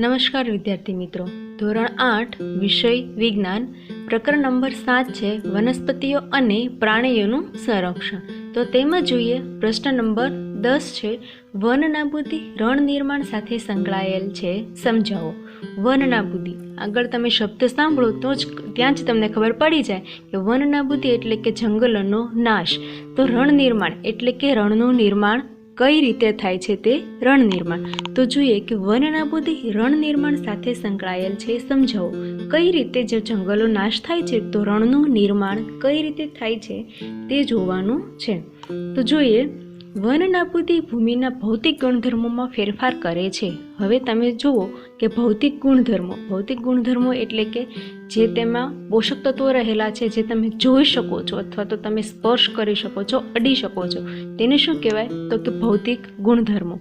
નમસ્કાર વિદ્યાર્થી મિત્રો, ધોરણ 8 વિષય વિજ્ઞાન પ્રકરણ નંબર 7 છે વનસ્પતિઓ અને પ્રાણીઓનું સંરક્ષણ. તો તેમાં જોઈએ પ્રશ્ન નંબર 10 છે વન નાબૂદી રણ નિર્માણ સાથે સંકળાયેલ છે, સમજાવો. વન નાબૂદી આગળ તમે શબ્દ સાંભળો તો જ ત્યાં જ તમને ખબર પડી જાય કે વન નાબૂદી એટલે કે જંગલોનો નાશ. તો રણ નિર્માણ એટલે કે રણનું નિર્માણ કઈ રીતે થાય છે તે રણ નિર્માણ. તો જોઈએ કે વન નાબૂદી રણ નિર્માણ સાથે સંકળાયેલ છે, સમજાવો. કઈ રીતે જો જંગલો નાશ થાય છે તો રણનું નિર્માણ કઈ રીતે થાય છે તે જોવાનું છે. તો જોઈએ વન નાબૂદી ભૂમિના ભૌતિક ગુણધર્મોમાં ફેરફાર કરે છે. હવે તમે જુઓ કે ભૌતિક ગુણધર્મો એટલે કે જે તેમાં પોષક તત્વો રહેલા છે, જે તમે જોઈ શકો છો અથવા તો તમે સ્પર્શ કરી શકો છો, અડી શકો છો, તેને શું કહેવાય તો કે ભૌતિક ગુણધર્મો.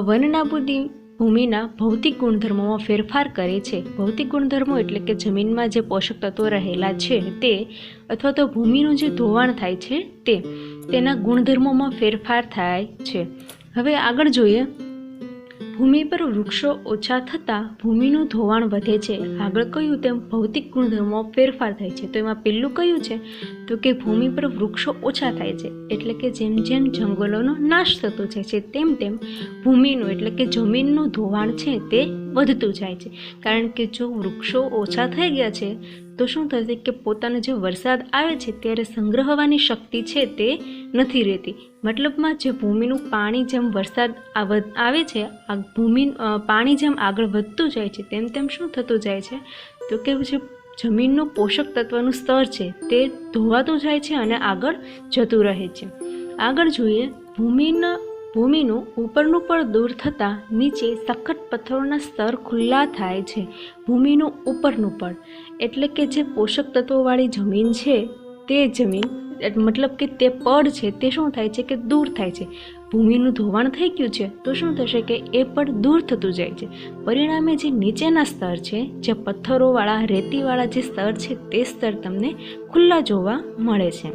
વન નાબૂદી ભૂમિના ભૌતિક ગુણધર્મોમાં ફેરફાર કરે છે. ભૌતિક ગુણધર્મો એટલે કે જમીનમાં જે પોષક તત્વો રહેલા છે તે અથવા તો ભૂમિનું જે ધોવાણ થાય છે તેના ગુણધર્મોમાં ફેરફાર થાય છે. હવે આગળ જોઈએ ભૂમિ પર વૃક્ષો ઓછા થતાં ભૂમિનું ધોવાણ વધે છે. આગળ કહ્યું તેમ ભૌતિક ગુણધર્મોમાં ફેરફાર થાય છે. તો એમાં પહેલું કયું છે તો કે ભૂમિ પર વૃક્ષો ઓછા થાય છે, એટલે કે જેમ જેમ જંગલોનો નાશ થતો જાય છે તેમ તેમ ભૂમિનું એટલે કે જમીનનું ધોવાણ છે તે વધતું જાય છે. કારણ કે જો વૃક્ષો ઓછા થઈ ગયા છે તો શું થશે કે પોતાનો જે વરસાદ આવે છે ત્યારે સંગ્રહવાની શક્તિ છે તે નથી રહેતી. મતલબમાં જે ભૂમિનું પાણી જેમ વરસાદ આવે છે, પાણી જેમ આગળ વધતું જાય છે તેમ તેમ શું થતું જાય છે તો કે જે જમીનનું પોષક તત્વનું સ્તર છે તે ધોવાતું જાય છે અને આગળ જતું રહે છે. આગળ જોઈએ ભૂમિનું ઉપરનું પડ દૂર થતાં નીચે સખત પથ્થરોના સ્તર ખુલ્લા થાય છે. ભૂમિનું ઉપરનું પડ એટલે કે જે પોષક તત્વોવાળી જમીન છે તે જમીન મતલબ કે તે પડ છે તે શું થાય છે કે દૂર થાય છે. ભૂમિનું ધોવાણ થઈ ગયું છે તો શું થશે કે એ પડ દૂર થતું જાય છે. પરિણામે જે નીચેના સ્તર છે, જે પથ્થરોવાળા રેતીવાળા જે સ્તર છે તે સ્તર તમને ખુલ્લા જોવા મળે છે.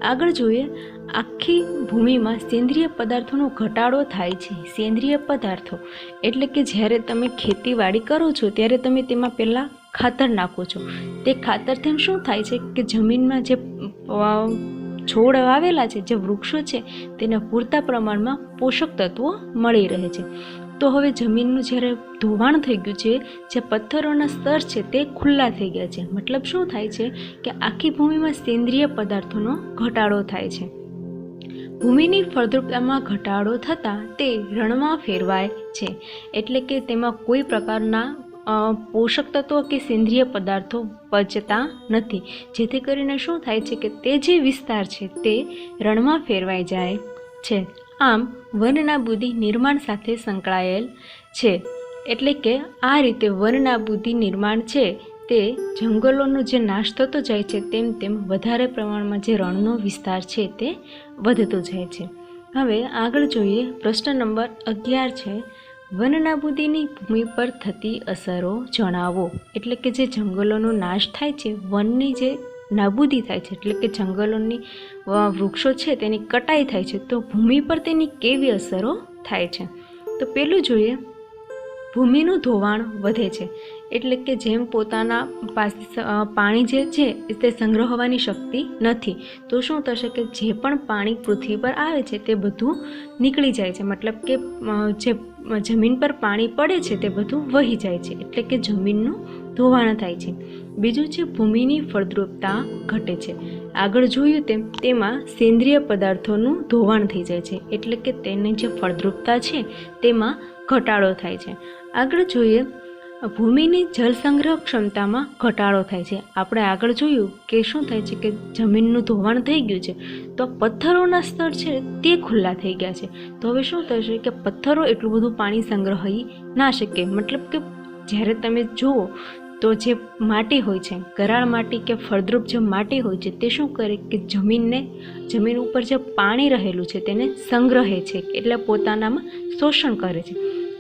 આગળ જોઈએ આખી ભૂમિમાં સેન્દ્રિય પદાર્થોનો ઘટાડો થાય છે. સેન્દ્રિય પદાર્થો એટલે કે જ્યારે તમે ખેતીવાડી કરો છો ત્યારે તમે તેમાં પહેલાં ખાતર નાખો છો. તે ખાતરથી શું થાય છે કે જમીનમાં જે છોડ આવેલા છે, જે વૃક્ષો છે તેને પૂરતા પ્રમાણમાં પોષક તત્વો મળી રહે છે. તો હવે જમીનનું જ્યારે ધોવાણ થઈ ગયું છે, જે પથ્થરોના સ્તર છે તે ખુલ્લા થઈ ગયા છે. મતલબ શું થાય છે કે આખી ભૂમિમાં સેન્દ્રિય પદાર્થોનો ઘટાડો થાય છે. ભૂમિની ફળદ્રુપતામાં ઘટાડો થતાં તે રણમાં ફેરવાય છે, એટલે કે તેમાં કોઈ પ્રકારના પોષક તત્વો કે સેન્દ્રિય પદાર્થો પચતા નથી, જેથી કરીને શું થાય છે કે તે જે વિસ્તાર છે તે રણમાં ફેરવાઈ જાય છે. આમ વન નાબૂદી નિર્માણ સાથે સંકળાયેલ છે. એટલે કે આ રીતે વન નાબૂદી નિર્માણ છે તે જંગલોનો જે નાશ થતો જાય છે તેમ તેમ વધારે પ્રમાણમાં જે રણનો વિસ્તાર છે તે વધતો જાય છે. હવે આગળ જોઈએ પ્રશ્ન નંબર 11 છે વન નાબૂદીની ભૂમિ પર થતી અસરો જણાવો. એટલે કે જે જંગલોનો નાશ થાય છે, વનની જે નાબૂદી થાય છે એટલે કે જંગલોની વૃક્ષો છે તેની કટાઈ થાય છે, તો ભૂમિ પર તેની કેવી અસરો થાય છે. તો પહેલું જોઈએ ભૂમિનું ધોવાણ વધે છે. એટલે કે જેમ પોતાના પાસે પાણી જે છે તે સંગ્રહવાની શક્તિ નથી, તો શું થશે કે જે પણ પાણી પૃથ્વી પર આવે છે તે બધું નીકળી જાય છે. મતલબ કે જે જમીન પર પાણી પડે છે તે બધું વહી જાય છે, એટલે કે જમીનનું ધોવાણ થાય છે. બીજું છે ભૂમિની ફળદ્રુપતા ઘટે છે. આગળ જોયું તેમાં સેન્દ્રિય પદાર્થોનું ધોવાણ થઈ જાય છે, એટલે કે તેની જે ફળદ્રુપતા છે તેમાં ઘટાડો થાય છે. આગળ જોઈએ ભૂમિની જળ સંગ્રહ ક્ષમતામાં ઘટાડો થાય છે. આપણે આગળ જોયું કે શું થાય છે કે જમીનનું ધોવાણ થઈ ગયું છે તો પથ્થરોના સ્તર છે તે ખુલ્લા થઈ ગયા છે. તો હવે શું થશે કે પથ્થરો એટલું બધું પાણી સંગ્રહી ના શકે. મતલબ કે જ્યારે તમે જુઓ તો જે માટી હોય છે, ગરાળ માટી કે ફળદ્રુપ જે માટી હોય છે તે શું કરે કે જમીન ઉપર જે પાણી રહેલું છે તેને સંગ્રહે છે, એટલે પોતાનામાં શોષણ કરે છે.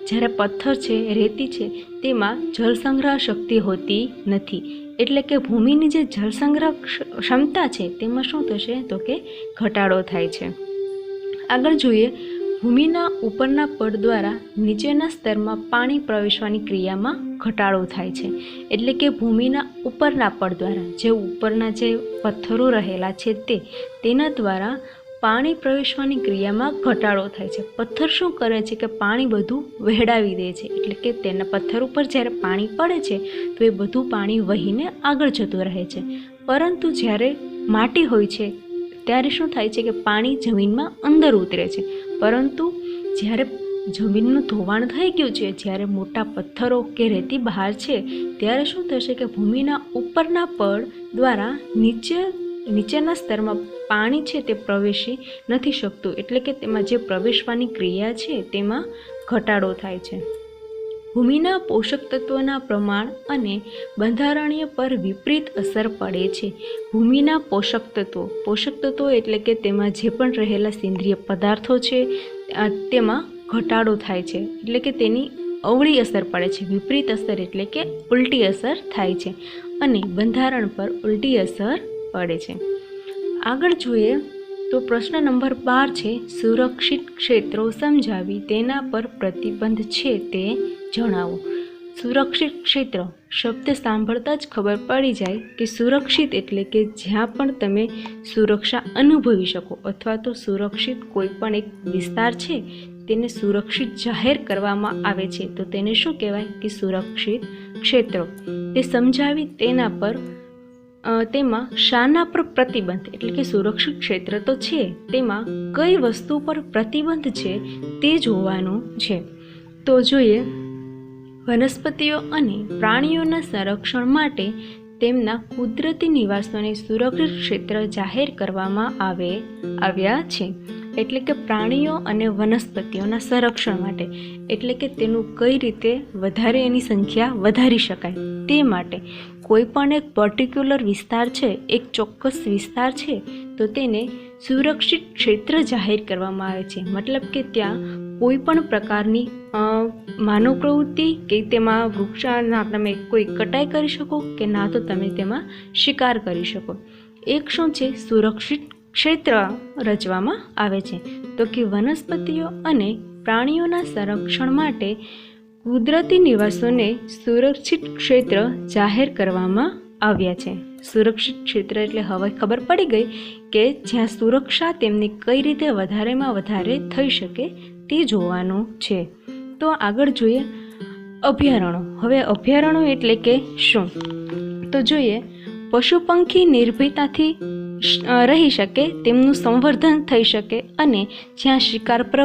જ્યારે પથ્થર છે, રેતી છે તેમાં જળ સંગ્રહ શક્તિ હોતી નથી, એટલે કે ભૂમિની જે જળ સંગ્રહ ક્ષમતા છે તેમાં શું થશે તો કે ઘટાડો થાય છે. આગળ જોઈએ ભૂમિના ઉપરના પડ દ્વારા નીચેના સ્તરમાં પાણી પ્રવેશવાની ક્રિયામાં ઘટાડો થાય છે. એટલે કે ભૂમિના ઉપરના પડ દ્વારા જે ઉપરના જે પથ્થરો રહેલા છે તેના દ્વારા પાણી પ્રવેશવાની ક્રિયામાં ઘટાડો થાય છે. પથ્થર શું કરે છે કે પાણી બધું વહેડાવી દે છે. એટલે કે તેના પથ્થર ઉપર જ્યારે પાણી પડે છે તો એ બધું પાણી વહીને આગળ જતું રહે છે. પરંતુ જ્યારે માટી હોય છે ત્યારે શું થાય છે કે પાણી જમીનમાં અંદર ઉતરે છે. પરંતુ જ્યારે જમીનનું ધોવાણ થઈ ગયું છે, જ્યારે મોટા પથ્થરો કે રેતી બહાર છે, ત્યારે શું થશે કે ભૂમિના ઉપરના પડ દ્વારા નીચેના સ્તરમાં પાણી છે તે પ્રવેશી નથી શકતું. એટલે કે તેમાં જે પ્રવેશવાની ક્રિયા છે તેમાં ઘટાડો થાય છે. ભૂમિના પોષક તત્વોના પ્રમાણ અને બંધારણીય પર વિપરીત અસર પડે છે. ભૂમિના પોષક તત્વો એટલે કે તેમાં જે પણ રહેલા સેન્દ્રિય પદાર્થો છે તેમાં ઘટાડો થાય છે. એટલે કે તેની અવળી અસર પડે છે. વિપરીત અસર એટલે કે ઉલટી અસર થાય છે અને બંધારણ પર ઉલટી અસર પડે છે. આગળ જોઈએ તો પ્રશ્ન નંબર 12 છે, સુરક્ષિત ક્ષેત્રો સમજાવી તેના પર પ્રતિબંધ છે તે જણાવો. સુરક્ષિત ક્ષેત્ર શબ્દ સાંભળતા જ ખબર પડી જાય કે સુરક્ષિત એટલે કે જ્યાં પણ તમે સુરક્ષા અનુભવી શકો અથવા તો સુરક્ષિત કોઈ પણ એક વિસ્તાર છે તેને સુરક્ષિત જાહેર કરવામાં આવે છે તો તેને શું કહેવાય કે સુરક્ષિત ક્ષેત્રો. તે સમજાવી તેના પર તેમાં શાના પર પ્રતિબંધ એટલે કે સુરક્ષિત ક્ષેત્ર તો છે, તેમાં કઈ વસ્તુ પર પ્રતિબંધ છે તે જોવાનું છે. તો જોઈએ, વનસ્પતિઓ અને પ્રાણીઓના સંરક્ષણ માટે તેમના કુદરતી નિવાસોને સુરક્ષિત ક્ષેત્ર જાહેર કરવામાં આવ્યા છે. એટલે કે પ્રાણીઓ અને વનસ્પતિઓના સંરક્ષણ માટે, એટલે કે તેનું કઈ રીતે વધારે એની સંખ્યા વધારી શકાય તે માટે કોઈ પણ એક પર્ટિક્યુલર વિસ્તાર છે, એક ચોક્કસ વિસ્તાર છે તો તેને સુરક્ષિત ક્ષેત્ર જાહેર કરવામાં આવે છે. મતલબ કે ત્યાં કોઈ પણ પ્રકારની માનવ પ્રવૃત્તિ કે તેમાં વૃક્ષના તમે કોઈ કટાઈ કરી શકો કે ના તો તમે તેમાં શિકાર કરી શકો. એક શું છે, સુરક્ષિત ક્ષેત્ર રચવામાં આવે છે. તો કે વનસ્પતિઓ અને પ્રાણીઓના સંરક્ષણ માટે કુદરતી નિવાસોને સુરક્ષિત ક્ષેત્ર જાહેર કરવામાં આવ્યા છે. સુરક્ષિત ક્ષેત્ર એટલે હવે ખબર પડી ગઈ કે જ્યાં સુરક્ષા તેમની કઈ રીતે વધારેમાં વધારે થઈ શકે તે જોવાનું છે. તો આગળ જોઈએ અભયારણ્યો. હવે અભયારણ્યો એટલે કે શું? તો જોઈએ, પશુ પંખી નિર્ભયતાથી રહી શકે, તેમનું સંવર્ધન થઈ શકે અને જ્યાં શિકાર પર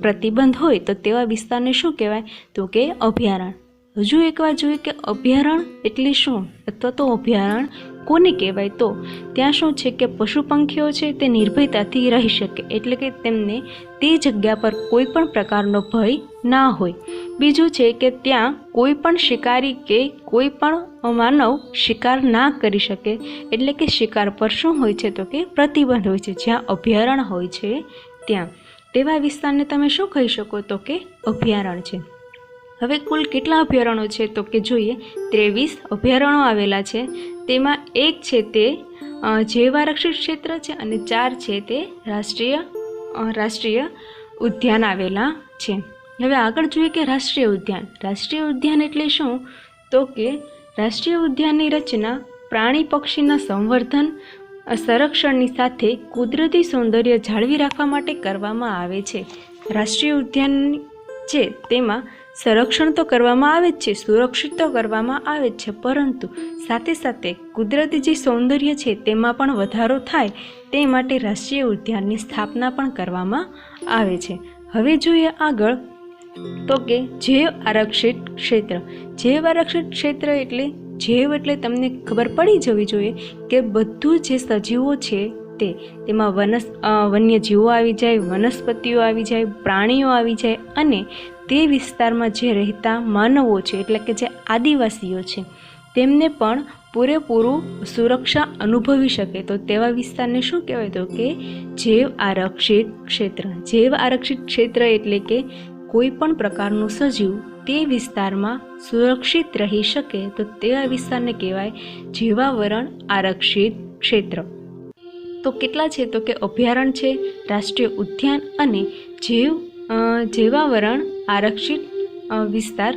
પ્રતિબંધ હોય તો તેવા વિસ્તારને શું કહેવાય? તો કે અભયારણ્ય. હજુ એકવાર જોઈએ કે અભયારણ્ય એટલે શું અથવા તો અભયારણ્ય કોને કહેવાય? તો ત્યાં શું છે કે પશુ પંખીઓ છે તે નિર્ભયતાથી રહી શકે, એટલે કે તેમને તે જગ્યા પર કોઈ પણ પ્રકારનો ભય ના હોય. બીજું છે કે ત્યાં કોઈ પણ શિકારી કે કોઈ પણ માનવ શિકાર ના કરી શકે, એટલે કે શિકાર પર શું હોય છે? તો કે પ્રતિબંધ હોય છે. જ્યાં અભયારણ્ય હોય છે ત્યાં તેવા વિસ્તારને તમે શું કહી શકો? તો કે અભયારણ્ય છે. હવે કુલ કેટલા અભયારણ્યો છે? તો કે જોઈએ, 23 અભયારણ્યો આવેલા છે. તેમાં એક છે તે જૈવ આરક્ષિત ક્ષેત્ર છે અને 4 છે તે રાષ્ટ્રીય ઉદ્યાન આવેલા છે. હવે આગળ જોઈએ કે રાષ્ટ્રીય ઉદ્યાન. રાષ્ટ્રીય ઉદ્યાન એટલે શું? તો કે રાષ્ટ્રીય ઉદ્યાનની રચના પ્રાણી પક્ષીના સંવર્ધન સંરક્ષણની સાથે કુદરતી સૌંદર્ય જાળવી રાખવા માટે કરવામાં આવે છે. રાષ્ટ્રીય ઉદ્યાન છે તેમાં સંરક્ષણ તો કરવામાં આવે જ છે, સુરક્ષિત તો કરવામાં આવે જ છે, પરંતુ સાથે સાથે કુદરતી જે સૌંદર્ય છે તેમાં પણ વધારો થાય તે માટે રાષ્ટ્રીય ઉદ્યાનની સ્થાપના પણ કરવામાં આવે છે. હવે જોઈએ આગળ તો કે જૈવ આરક્ષિત ક્ષેત્ર. જૈવ આરક્ષિત ક્ષેત્ર એટલે જૈવ એટલે તમને ખબર પડી જવી જોઈએ કે બધું જે સજીવો છે તેમાં વન્યજીવો આવી જાય, વનસ્પતિઓ આવી જાય, પ્રાણીઓ આવી જાય અને તે વિસ્તારમાં જે રહેતા માનવો છે એટલે કે જે આદિવાસીઓ છે તેમને પણ પૂરેપૂરું સુરક્ષા અનુભવી શકે તો તેવા વિસ્તારને શું કહેવાય? તો કે જૈવ આરક્ષિત ક્ષેત્ર. જૈવ આરક્ષિત ક્ષેત્ર એટલે કે કોઈ પણ પ્રકારનું સજીવ તે વિસ્તારમાં સુરક્ષિત રહી શકે તો તેવા વિસ્તારને કહેવાય જૈવાવરણ આરક્ષિત ક્ષેત્ર. તો કેટલા છે? તો કે અભયારણ્ય છે, રાષ્ટ્રીય ઉદ્યાન અને જૈવ જૈવાવરણ આરક્ષિત વિસ્તાર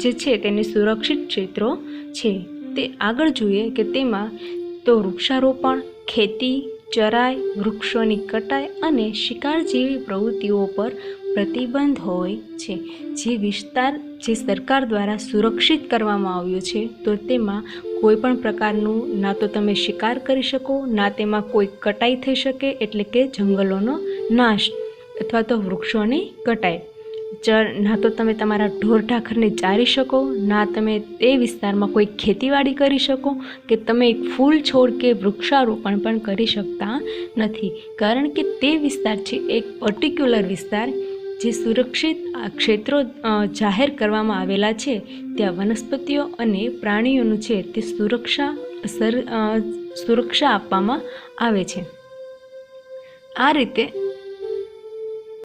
જે છે તેને સુરક્ષિત ક્ષેત્રો છે. તે આગળ જોઈએ કે તેમાં તો વૃક્ષારોપણ, ખેતી, ચરાઈ, વૃક્ષોની કટાઈ અને શિકાર જેવી પ્રવૃત્તિઓ પર પ્રતિબંધ હોય છે. જે વિસ્તાર જે સરકાર દ્વારા સુરક્ષિત કરવામાં આવ્યો છે તો તેમાં કોઈ પણ પ્રકારનું ના તો તમે શિકાર કરી શકો, ના તેમાં કોઈ કટાઈ થઈ શકે એટલે કે જંગલોનો નાશ અથવા તો વૃક્ષોની કટાઈ, ના તો તમે તમારા ઢોર ઢાખરને ચારી શકો, ના તમે તે વિસ્તારમાં કોઈ ખેતીવાડી કરી શકો કે તમે એક ફૂલ છોડ કે વૃક્ષારોપણ પણ કરી શકતા નથી. કારણ કે તે વિસ્તાર છે એક પર્ટિક્યુલર વિસ્તાર જે સુરક્ષિત ક્ષેત્રો જાહેર કરવામાં આવેલા છે. ત્યાં વનસ્પતિઓ અને પ્રાણીઓનું છે તે સુરક્ષા આપવામાં આવે છે. આ રીતે